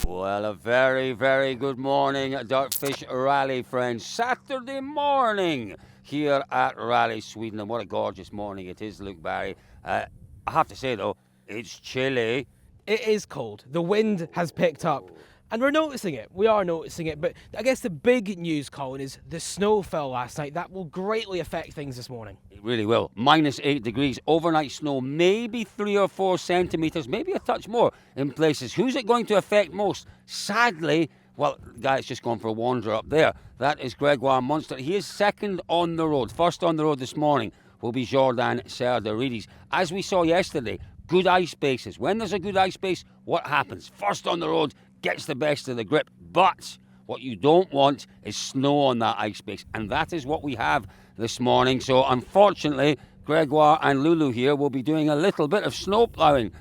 Well, a very, very good morning, Dirtfish Rally friends. Saturday morning here at Rally Sweden, and what a gorgeous morning it is, Luke Barry. I have to say though, it's chilly. It is cold. The wind has picked up. And we're noticing it. We are noticing it. But I guess the big news, Colin, is the snow fell last night. That will greatly affect things this morning. It really will. -8 degrees, overnight snow, maybe 3 or 4 centimetres, maybe a touch more in places. Who's it going to affect most? Sadly, well, the guy's just gone for a wander up there. That is Gregoire Munster. He is second on the road. First on the road this morning will be Jordan Serdaridis. As we saw yesterday, good ice bases. When there's a good ice base, what happens? First on the road gets the best of the grip, but what you don't want is snow on that ice base, and that is what we have this morning. So unfortunately, Gregoire and Lulu here will be doing a little bit of snow ploughing.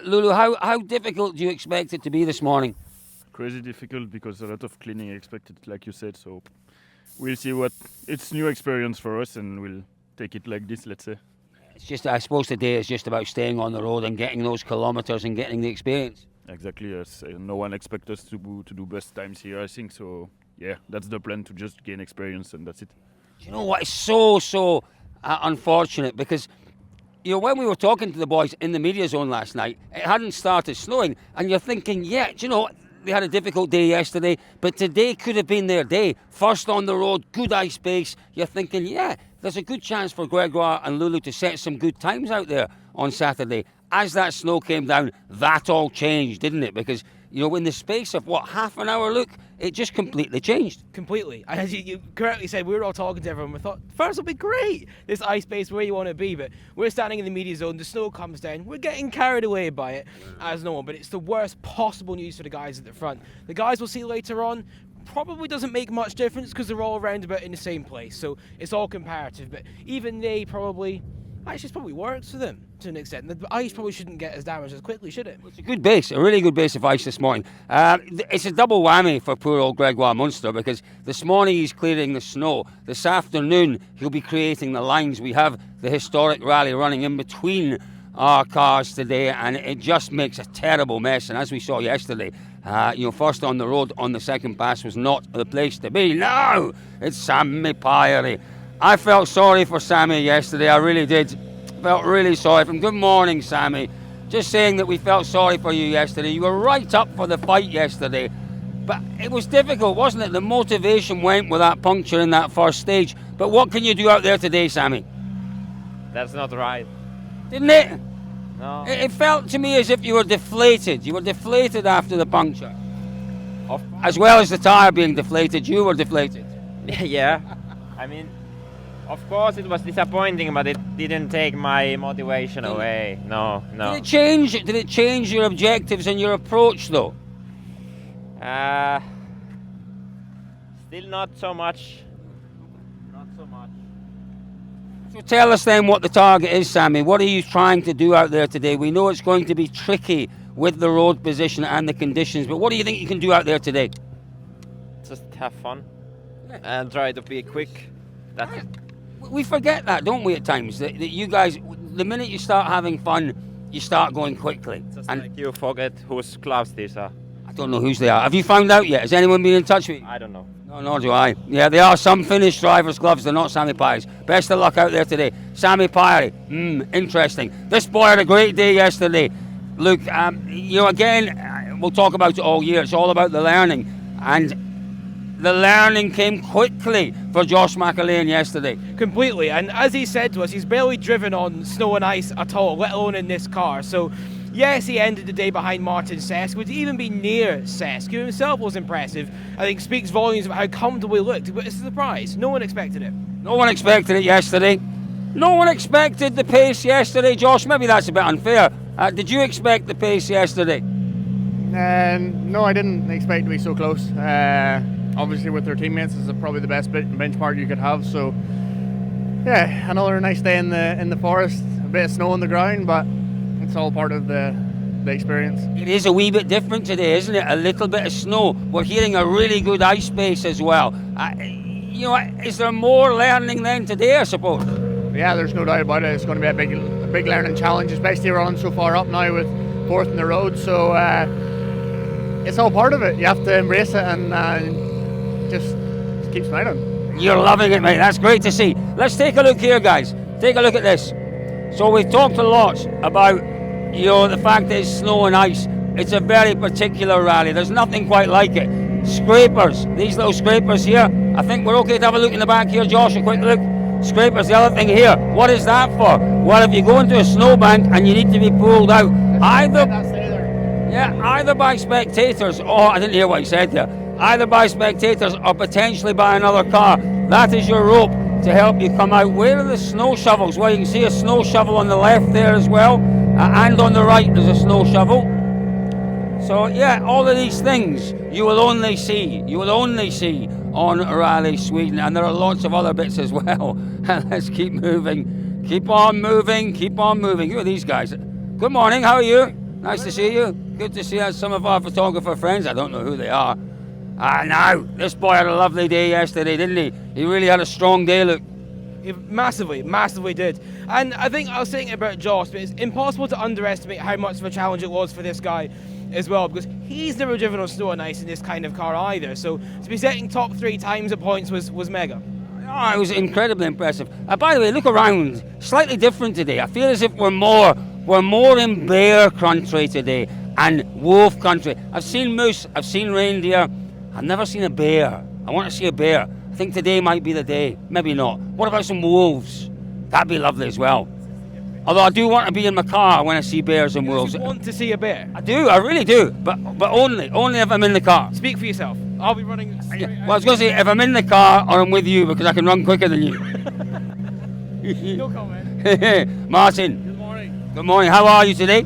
Lulu, how difficult do you expect it to be this morning? Crazy difficult because a lot of cleaning expected, like you said, so we'll see what it's new experience for us, and we'll take it like this, let's say. It's just, I suppose today is just about staying on the road and getting those kilometres and getting the experience. Exactly, yes. No one expects us to do best times here, I think. So, yeah, that's the plan, to just gain experience, and that's it. Do you know what is so unfortunate? Because, you know, when we were talking to the boys in the media zone last night, it hadn't started snowing, and you're thinking, yeah, do you know what? They had a difficult day yesterday, but today could have been their day. First on the road, good ice base. You're thinking, yeah, there's a good chance for Gregoire and Lulu to set some good times out there on Saturday. As that snow came down, that all changed, didn't it? Because, you know, in the space of, half an hour, Luke, it just completely changed. Completely. And as you correctly said, we were all talking to everyone. We thought, first will be great. This ice base where you want to be. But we're standing in the media zone. The snow comes down. We're getting carried away by it as normal. But it's the worst possible news for the guys at the front. The guys we'll see later on probably doesn't make much difference because they're all around about in the same place. So it's all comparative. But even they probably... Actually, it probably works for them to an extent. The ice probably shouldn't get as damaged as quickly, should it? It's a good base, a really good base of ice this morning. It's a double whammy for poor old Gregoire Munster, because this morning he's clearing the snow. This afternoon he'll be creating the lines. We have the historic rally running in between our cars today, and it just makes a terrible mess. And as we saw yesterday, first on the road on the second pass was not the place to be. No, it's Sammy Pajari. I felt sorry for Sammy yesterday, I really did. Felt really sorry for him. Good morning, Sammy. Just saying that we felt sorry for you yesterday. You were right up for the fight yesterday. But it was difficult, wasn't it? The motivation went with that puncture in that first stage. But what can you do out there today, Sammy? That's not right. Didn't it? No. It felt to me as if you were deflated. You were deflated after the puncture. As well as the tyre being deflated, you were deflated. Yeah. I mean, of course it was disappointing, but it didn't take my motivation away. No. Did it change your objectives and your approach, though? Still not so much. Not so much. So tell us then what the target is, Sammy. What are you trying to do out there today? We know it's going to be tricky with the road position and the conditions, but what do you think you can do out there today? Just have fun and try to be quick. That's it. We forget that, don't we, at times? That you guys, the minute you start having fun, you start going quickly. Just and like you forget whose gloves these are. I don't know whose they are. Have you found out yet? Has anyone been in touch with you? I don't know. No, nor do I. Yeah, they are some Finnish drivers' gloves. They're not Sammy Pajari's. Best of luck out there today. Sammy Pajari. Interesting. This boy had a great day yesterday. Luke, again, we'll talk about it all year. It's all about the learning. And the learning came quickly for Josh McAlane yesterday. Completely, and as he said to us, he's barely driven on snow and ice at all, let alone in this car. So, yes, he ended the day behind Martin Sesk, would even be near Sesk, who himself was impressive. I think speaks volumes about how comfortable he looked, but it's a surprise. No one expected it. No one expected it yesterday. No one expected the pace yesterday, Josh. Maybe that's a bit unfair. Did you expect the pace yesterday? No, I didn't expect to be so close. Obviously, with their teammates, this is probably the best benchmark you could have. So, yeah, another nice day in the forest. A bit of snow on the ground, but it's all part of the experience. It is a wee bit different today, isn't it? A little bit of snow. We're hearing a really good ice base as well. Is there more learning then today, I suppose? Yeah, there's no doubt about it. It's going to be a big learning. big learning challenge, especially running so far up now with fourth in the road. So it's all part of it. You have to embrace it and just keep smiling. You're loving it, mate. That's great to see. Let's take a look here, guys. Take a look at this. So we've talked a lot about, the fact that it's snow and ice. It's a very particular rally. There's nothing quite like it. Scrapers, these little scrapers here. I think we're okay to have a look in the back here, Josh, a quick look. Scrapers, the other thing here. What is that for? Well, if you go into a snowbank and you need to be pulled out, either by spectators, I didn't hear what he said there, either by spectators or potentially by another car. That is your rope to help you come out. Where are the snow shovels? Well, you can see a snow shovel on the left there as well, and on the right there's a snow shovel. So yeah, all of these things you will only see on Rally Sweden, and there are lots of other bits as well. Let's keep moving, keep on moving. Who are these guys? Good morning, how are you? Nice to see you. Good to see some of our photographer friends. I don't know who they are. Now, this boy had a lovely day yesterday, didn't he? He really had a strong day, look. He massively did. And I think I was saying about Josh, but it's impossible to underestimate how much of a challenge it was for this guy as well, because he's never driven on snow and ice in this kind of car either. So to be setting top 3 times at points was mega. Oh, it was incredibly impressive. By the way, look around. Slightly different today. I feel as if we're more in bear country today and wolf country. I've seen moose, I've seen reindeer. I've never seen a bear. I want to see a bear. I think today might be the day. Maybe not. What about some wolves? That'd be lovely as well. Although I do want to be in my car when I see bears and wolves. You want to see a bear? I do, I really do. But only if I'm in the car. Speak for yourself. I'll be running straight out. Well, I was going to say, if I'm in the car or I'm with you, because I can run quicker than you. No comment. Martin. Good morning. Good morning. How are you today?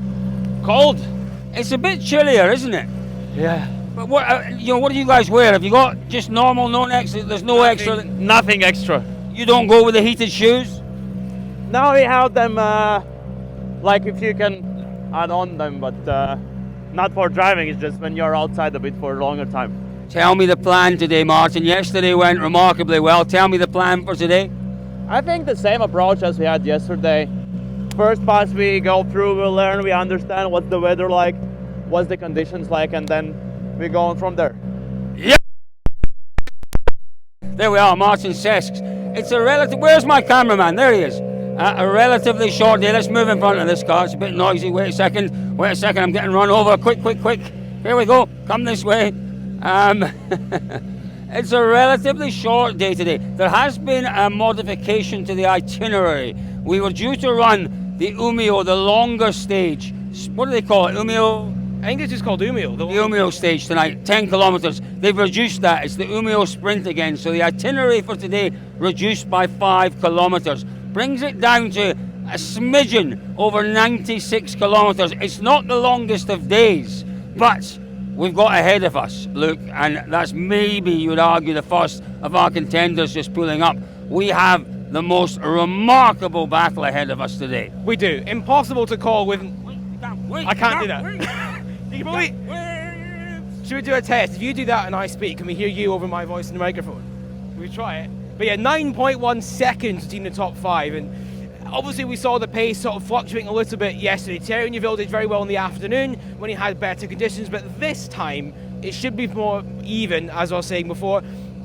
Cold. It's a bit chillier, isn't it? Yeah. But what what do you guys wear? Have you got just normal, no extra? There's no extra. Nothing extra. You don't go with the heated shoes? Now we have them, like if you can add on them, but not for driving. It's just when you're outside a bit for a longer time. Tell me the plan today, Martin. Yesterday went remarkably well. Tell me the plan for today. I think the same approach as we had yesterday. First pass we go through, we learn, we understand what's the weather like, what's the conditions like, and then we go on from there. Yeah. There we are, Martin Sesks. It's a relative. Where's my cameraman? There he is. A relatively short day. Let's move in front of this car. It's a bit noisy. Wait a second. I'm getting run over. Quick. Here we go. Come this way. It's a relatively short day today. There has been a modification to the itinerary. We were due to run the Umeå, the longer stage. What do they call it? Umeå? I think it's just called Umeå. The Umeå stage tonight, 10 kilometres. They've reduced that. It's the Umeå sprint again. So the itinerary for today reduced by 5 kilometres. Brings it down to a smidgen over 96 kilometres. It's not the longest of days, but we've got ahead of us, Luke, and that's maybe, you would argue, the first of our contenders just pulling up. We have the most remarkable battle ahead of us today. We do. Impossible to call with... I can't do that. Should we do a test? If you do that and I speak, can we hear you over my voice in the microphone? Can we try it? But yeah, 9.1 seconds between the top 5, and obviously we saw the pace sort of fluctuating a little bit yesterday. Thierry Neuville did very well in the afternoon when he had better conditions, but this time it should be more even, as I was saying before.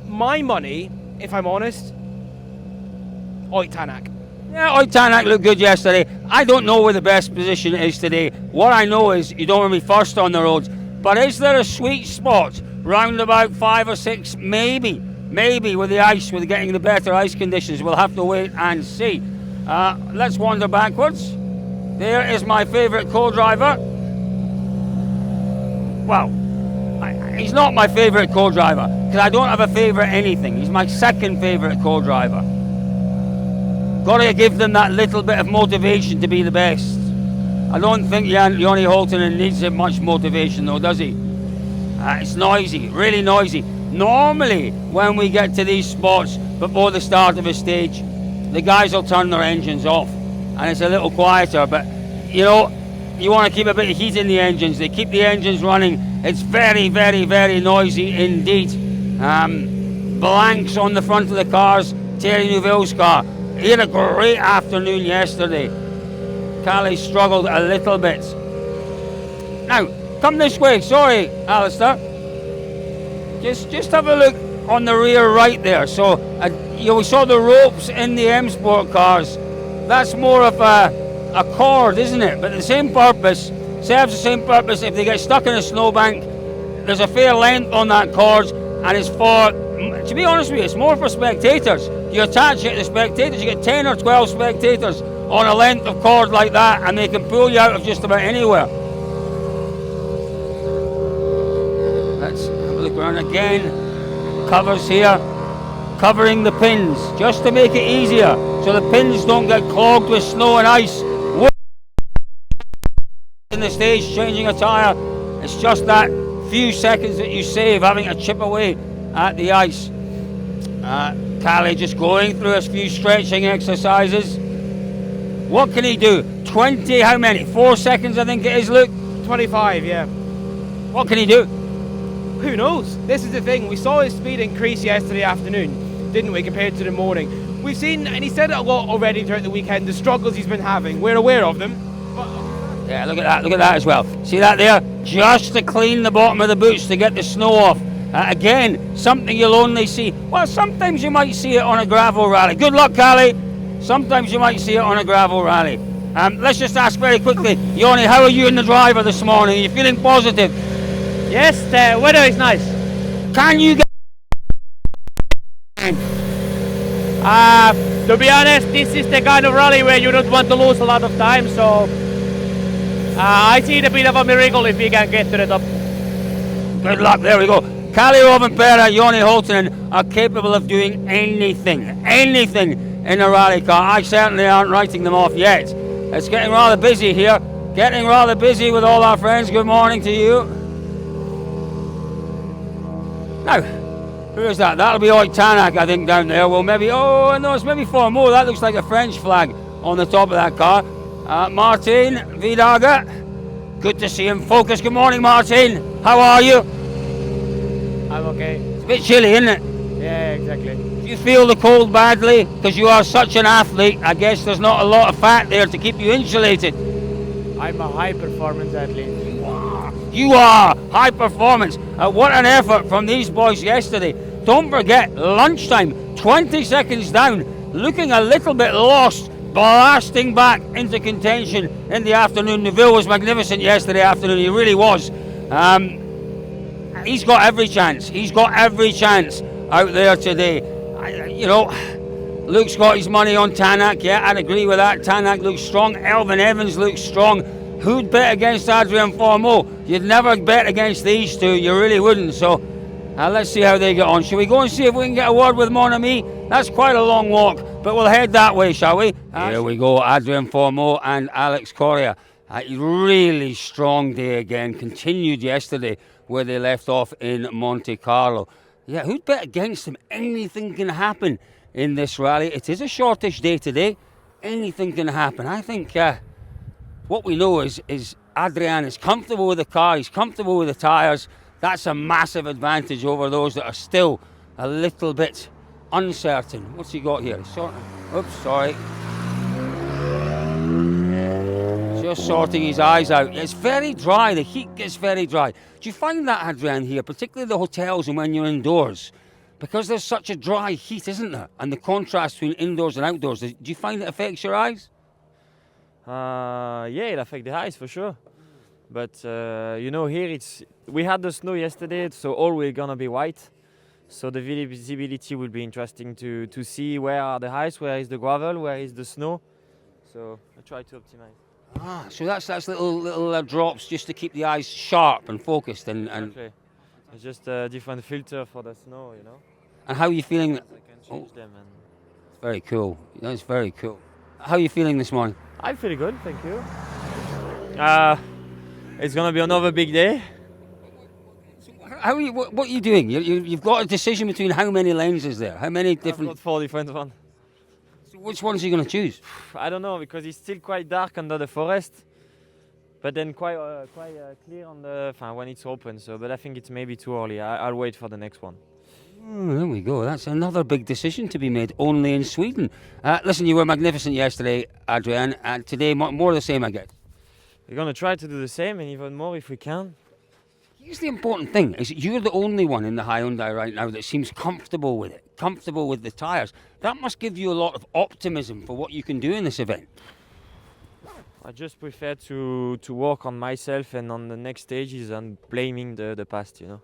My money, if I'm honest, Oyt Tanak. Yeah, Oyt Tanak looked good yesterday. I don't know where the best position is today. What I know is you don't want to be first on the roads. But is there a sweet spot round about 5 or 6? Maybe with the ice, with getting the better ice conditions. We'll have to wait and see. Let's wander backwards. There is my favourite co-driver. Well, he's not my favourite co-driver because I don't have a favourite anything. He's my second favourite co-driver. Got to give them that little bit of motivation to be the best. I don't think Joni Holtonen needs much motivation though, does he? It's noisy, really noisy. Normally, when we get to these spots before the start of a stage, the guys will turn their engines off and it's a little quieter, but you know, you want to keep a bit of heat in the engines. They keep the engines running. It's very, very, very noisy indeed. Blanks on the front of the cars. Thierry Neuville's car. He had a great afternoon yesterday. Callie struggled a little bit. Now, come this way. Sorry, Alistair. Just have a look on the rear right there. So we saw the ropes in the M Sport cars. That's more of a cord, isn't it? But the same purpose, serves the same purpose. If they get stuck in a snowbank, there's a fair length on that cord, and it's for, to be honest with you, it's more for spectators. You attach it to the spectators, you get 10 or 12 spectators on a length of cord like that, and they can pull you out of just about anywhere. Let's have a look around again. Covers here, covering the pins, just to make it easier, so the pins don't get clogged with snow and ice. In the stage, changing a tyre, it's just that few seconds that you save having to chip away at the ice. Callie just going through a few stretching exercises. What can he do? 20, how many? 4 seconds, I think it is, Luke? 25, yeah. What can he do? Who knows? This is the thing. We saw his speed increase yesterday afternoon, didn't we, compared to the morning? We've seen, and he said it a lot already throughout the weekend, the struggles he's been having. We're aware of them. Yeah, look at that as well. See that there? Just to clean the bottom of the boots to get the snow off. Again, something you'll only see. Well, sometimes you might see it on a gravel rally. Good luck, Callie. Sometimes you might see it on a gravel rally. Let's just ask very quickly, Yoni, how are you in the driver this morning? Are you feeling positive? Yes, the weather is nice. Can you get... To be honest, this is the kind of rally where you don't want to lose a lot of time, so I see it a bit of a miracle if we can get to the top. Good luck, there we go. Callie Rovanperä, Joni Holtonen are capable of doing anything in a rally car. I certainly aren't writing them off yet. It's getting rather busy here. Getting rather busy with all our friends. Good morning to you. Now, who is that? That'll be Oitanak, I think, down there. Well, maybe, oh no, it's maybe Fourmaux. That looks like a French flag on the top of that car. Martin Vidaga, good to see him. Focus, good morning, Martin. How are you? I'm okay. It's a bit chilly, isn't it? Yeah, exactly. Do you feel the cold badly? Because you are such an athlete, I guess there's not a lot of fat there to keep you insulated. I'm a high performance athlete. You are high performance. What an effort from these boys yesterday. Don't forget, lunchtime, 20 seconds down, looking a little bit lost, blasting back into contention in the afternoon. Neville was magnificent yesterday afternoon, he really was. He's got every chance. He's got every chance out there today. Luke's got his money on Tanak. Yeah, I'd agree with that. Tanak looks strong. Elvin Evans looks strong. Who'd bet against Adrien Fourmaux? You'd never bet against these two. You really wouldn't. So let's see how they get on. Shall we go and see if we can get a word with Mon Ami? That's quite a long walk, but we'll head that way, shall we? Here we go. Adrien Fourmaux and Alex Correa. Really strong day again. Continued yesterday where they left off in Monte Carlo. Yeah, who'd bet against them? Anything can happen in this rally. It is a shortish day today. Anything can happen. I think what we know is Adrien is comfortable with the car. He's comfortable with the tyres. That's a massive advantage over those that are still a little bit uncertain. What's he got here? Oops, sorry. Just sorting his eyes out. It's very dry. The heat gets very dry. Do you find that, Adrien, here, particularly the hotels and when you're indoors? Because there's such a dry heat, isn't there? And the contrast between indoors and outdoors. Do you find it affects your eyes? Yeah, it affects the eyes for sure. But here we had the snow yesterday, so all we're gonna be white. So the visibility will be interesting to see where are the ice, where is the gravel, where is the snow. So I try to optimize. So that's little drops just to keep the eyes sharp and focused and. Exactly. It's just a different filter for the snow, you know. And how are you feeling? I can change them. And it's very cool. That's very cool. How are you feeling this morning? I feel good, thank you. It's gonna be another big day. How are you? What are you doing? You've got a decision between how many lanes is there? How many different? I've got 4 different ones. So which ones are you going to choose? I don't know because it's still quite dark under the forest, but then quite clear on the when it's open. So, but I think it's maybe too early. I'll wait for the next one. There we go. That's another big decision to be made only in Sweden. Listen, you were magnificent yesterday, Adrien, and today more the same, I guess. We're gonna try to do the same and even more if we can. Here's the important thing, is that you're the only one in the Hyundai right now that seems comfortable with it, comfortable with the tyres. That must give you a lot of optimism for what you can do in this event. I just prefer to work on myself and on the next stages and blaming the past, you know.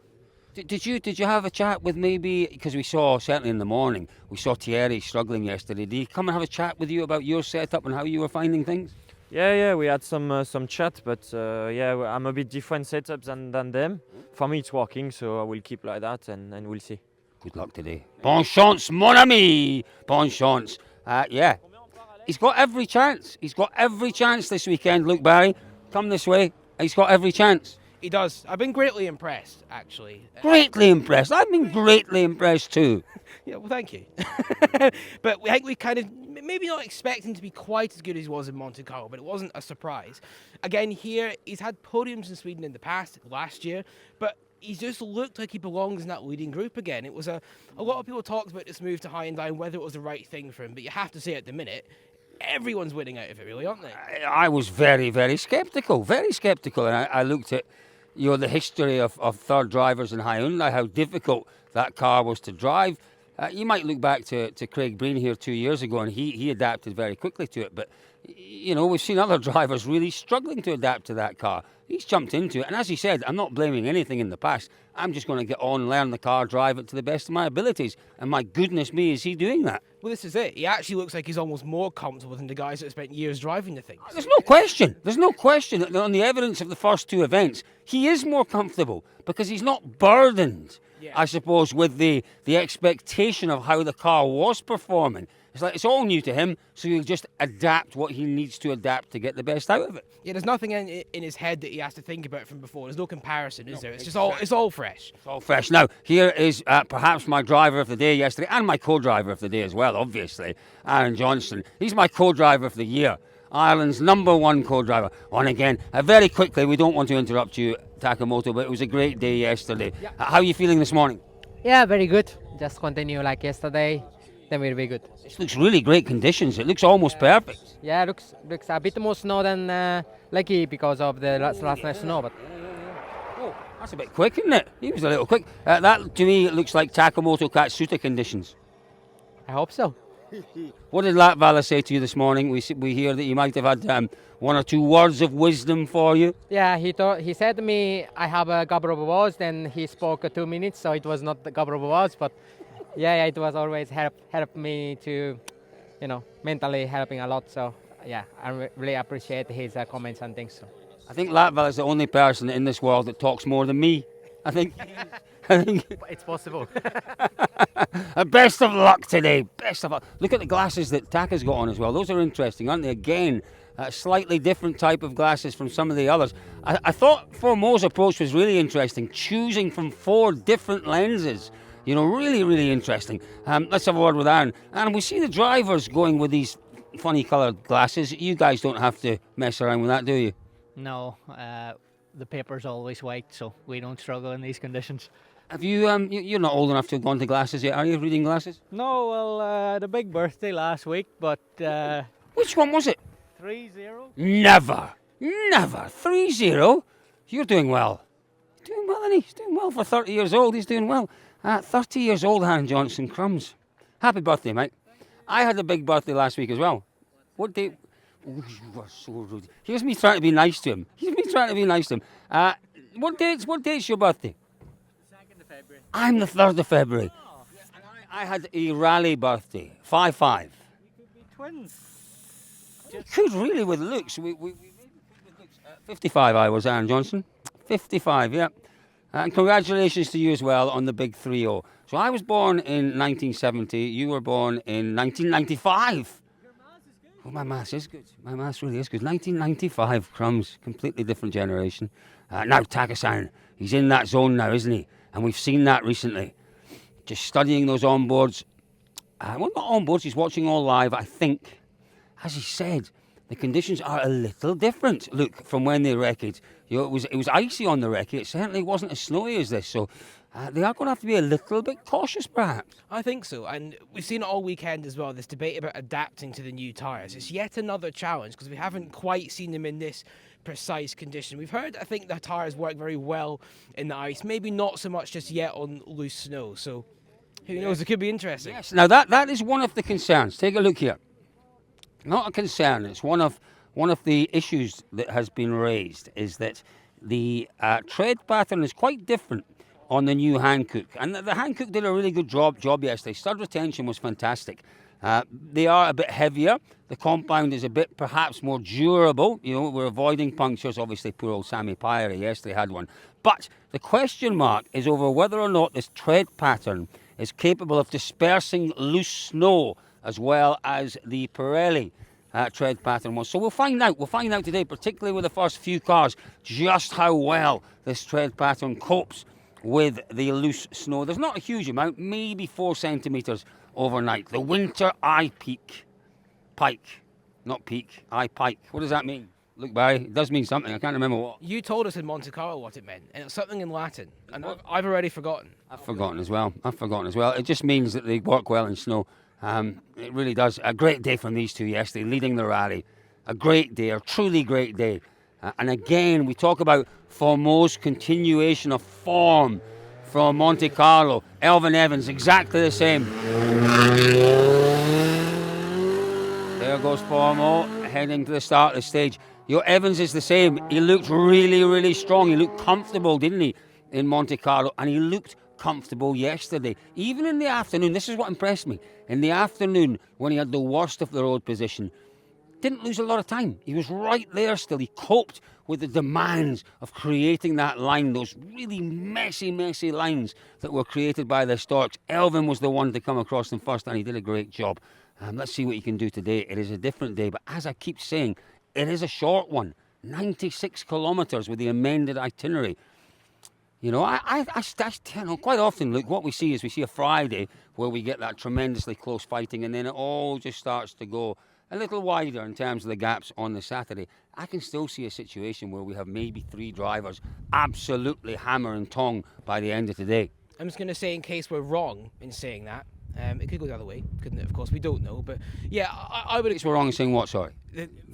Did you have a chat with maybe, because we saw, certainly in the morning, we saw Thierry struggling yesterday. Did he come and have a chat with you about your setup and how you were finding things? Yeah, we had some chat, but yeah, I'm a bit different setups than them. For me, it's working, so I will keep like that, and we'll see. Good luck today. Bon chance, mon ami! Bon chance. Yeah, he's got every chance. He's got every chance this weekend. Luke Barry, come this way. He's got every chance. He does. I've been greatly impressed, actually. Greatly impressed. I've been greatly impressed too. Yeah, well, thank you. But I think we kind of maybe not expecting to be quite as good as he was in Monte Carlo, but it wasn't a surprise. Again, here, he's had podiums in Sweden in the past, last year, but he's just looked like he belongs in that leading group again. It was a lot of people talked about this move to Hyundai and whether it was the right thing for him, but you have to say at the minute, everyone's winning out of it, really, aren't they? I was very, very sceptical, and I looked at the history of third drivers in Hyundai, how difficult that car was to drive. You might look back to Craig Breen here 2 years ago, and he adapted very quickly to it. But, we've seen other drivers really struggling to adapt to that car. He's jumped into it. And as he said, I'm not blaming anything in the past. I'm just going to get on, learn the car, drive it to the best of my abilities. And my goodness me, is he doing that? Well, this is it. He actually looks like he's almost more comfortable than the guys that spent years driving the things. There's no question. There's no question that on the evidence of the first two events, he is more comfortable because he's not burdened, I suppose, with the expectation of how the car was performing. It's like it's all new to him, so he'll just adapt what he needs to adapt to get the best out of it. Yeah, there's nothing in his head that he has to think about from before. There's no comparison, is there? It's just all fresh. It's all fresh. Now, here is perhaps my driver of the day yesterday, and my co-driver of the day as well, obviously, Aaron Johnston. He's my co-driver of the year, Ireland's #1 co-driver. On again, very quickly, we don't want to interrupt you, Takamoto, but it was a great day yesterday. Yeah. How are you feeling this morning? Yeah, very good. Just continue like yesterday, then we'll be good. This looks really great conditions. It looks almost perfect. Yeah, looks a bit more snow than lucky because of the last night's snow. But oh, that's a bit quick, isn't it? He was a little quick. That to me, it looks like Takamoto Katsuta conditions. I hope so. What did Latvala say to you this morning? We hear that he might have had one or two words of wisdom for you. Yeah, he said to me, I have a couple of words. Then he spoke 2 minutes, so it was not a couple of words, but yeah, it was always help me to, mentally helping a lot. So yeah, I really appreciate his comments and things. So I think Latvala is the only person in this world that talks more than me. I think it's possible. Best of luck today. Best of luck. Look at the glasses that Taka's got on as well. Those are interesting, aren't they? Again, a slightly different type of glasses from some of the others. I thought Fourmaux' approach was really interesting, choosing from 4 different lenses. Really, really interesting. Let's have a word with Aaron. And we see the drivers going with these funny coloured glasses. You guys don't have to mess around with that, do you? No, the paper's always white, so we don't struggle in these conditions. Have you? You're not old enough to have gone to glasses yet, are you? Reading glasses? No, well, the big birthday last week, but which one was it? 3-0. Never 3-0. You're doing well. He's doing well, isn't he? He's doing well for 30 years old. He's doing well. 30 years old, Aaron Johnson. Crumbs. Happy birthday, mate. I had a big birthday last week as well. What day? Oh, you were so rude. Here's me trying to be nice to him. What date's your birthday? 2nd of February. I'm the 3rd of February. Oh. And I had a rally birthday. 5-5. We could be twins. We could really with looks. We maybe could with looks. 55 I was, Aaron Johnson. 55, yeah. And congratulations to you as well on the big 3-0. So I was born in 1970. You were born in 1995. Your maths is good. Oh, my maths is good. My maths really is good. 1995, crumbs. Completely different generation. Now, Taka-san, he's in that zone now, isn't he? And we've seen that recently. Just studying those onboards. Well, not onboards, he's watching all live. I think, as he said, the conditions are a little different. Look, from when they wrecked, it was icy on the wreck. It certainly wasn't as snowy as this. So they are going to have to be a little bit cautious, perhaps. I think so, and we've seen it all weekend as well, this debate about adapting to the new tyres. It's yet another challenge because we haven't quite seen them in this precise condition. We've heard, I think, the tyres work very well in the ice, maybe not so much just yet on loose snow, so who knows, it could be interesting. Yes, now that is one of the concerns. Take a look here. Not a concern, it's one of the issues that has been raised, is that the tread pattern is quite different on the new Hankook. And the Hankook did a really good job yesterday. Stud retention was fantastic. They are a bit heavier. The compound is a bit perhaps more durable. You know, we're avoiding punctures. Obviously, poor old Sammy Pajari yesterday had one. But the question mark is over whether or not this tread pattern is capable of dispersing loose snow as well as the Pirelli tread pattern was. So we'll find out. We'll find out today, particularly with the first few cars, just how well this tread pattern copes with the loose snow. There's not a huge amount, maybe 4 centimetres overnight. The winter eye peak. Pike. Not peak, eye pike. What does that mean? Look, Barry, it does mean something. I can't remember what. You told us in Monte Carlo what it meant, and it's something in Latin, and I've already forgotten. I've forgotten as well. It just means that they work well in snow. It really does. A great day from these two yesterday, leading the rally. A great day, a truly great day. And again, we talk about Fourmaux' continuation of form from Monte Carlo. Elfyn Evans, exactly the same. There goes Fourmaux, heading to the start of the stage. Evans is the same. He looked really, really strong. He looked comfortable, didn't he, in Monte Carlo? And he looked comfortable yesterday. Even in the afternoon, this is what impressed me. In the afternoon, when he had the worst of the road position, didn't lose a lot of time. He was right there still. He coped with the demands of creating that line, those really messy lines that were created by the Storks. Elfyn was the one to come across them first, and he did a great job. Let's see what he can do today. It is a different day, but as I keep saying, it is a short one. 96 kilometres with the amended itinerary. You know, I quite often, look, what we see is we see a Friday where we get that tremendously close fighting, and then it all just starts to go a little wider in terms of the gaps on the Saturday. I can still see a situation where we have maybe 3 drivers absolutely hammer and tong by the end of today. I'm just going to say, in case we're wrong in saying that, it could go the other way, couldn't it? Of course, we don't know, but yeah, I would. We're wrong in saying what? Sorry.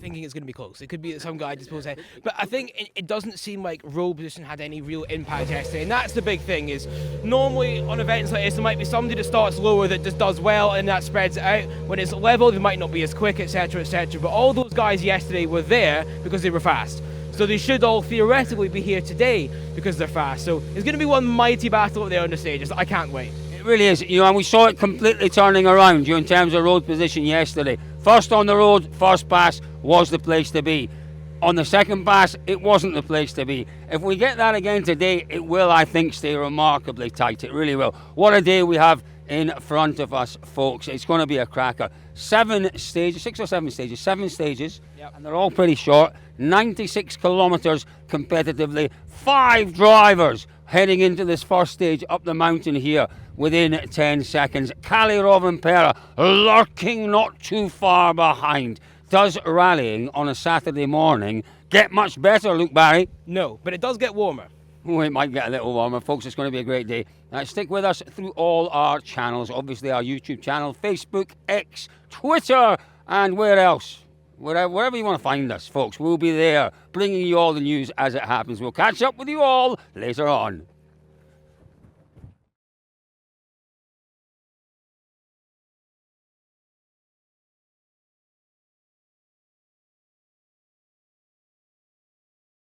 Thinking it's going to be close. It could be that some guy just pulls ahead, but I think it doesn't seem like road position had any real impact yesterday, and that's the big thing. Is normally on events like this, there might be somebody that starts lower that just does well, and that spreads it out. When it's level, they might not be as quick, etc., etc. But all those guys yesterday were there because they were fast. So they should all theoretically be here today because they're fast. So it's going to be one mighty battle up there on the stages. I can't wait. It really is, you know, and we saw it completely turning around, in terms of road position yesterday. First on the road, first pass was the place to be. On the second pass, it wasn't the place to be. If we get that again today, it will, I think, stay remarkably tight. It really will. What a day we have in front of us, folks. It's going to be a cracker. 7 stages, 6 or 7 stages, 7 stages, and they're all pretty short. 96 kilometres competitively. 5 drivers heading into this first stage up the mountain here within 10 seconds. Kalle Rovanperä lurking not too far behind. Does rallying on a Saturday morning get much better, Luke Barry? No, but it does get warmer. Oh, it might get a little warmer, folks. It's going to be a great day. Stick with us through all our channels. Obviously, our YouTube channel, Facebook, X, Twitter, and where else? Wherever you want to find us, folks. We'll be there, bringing you all the news as it happens. We'll catch up with you all later on.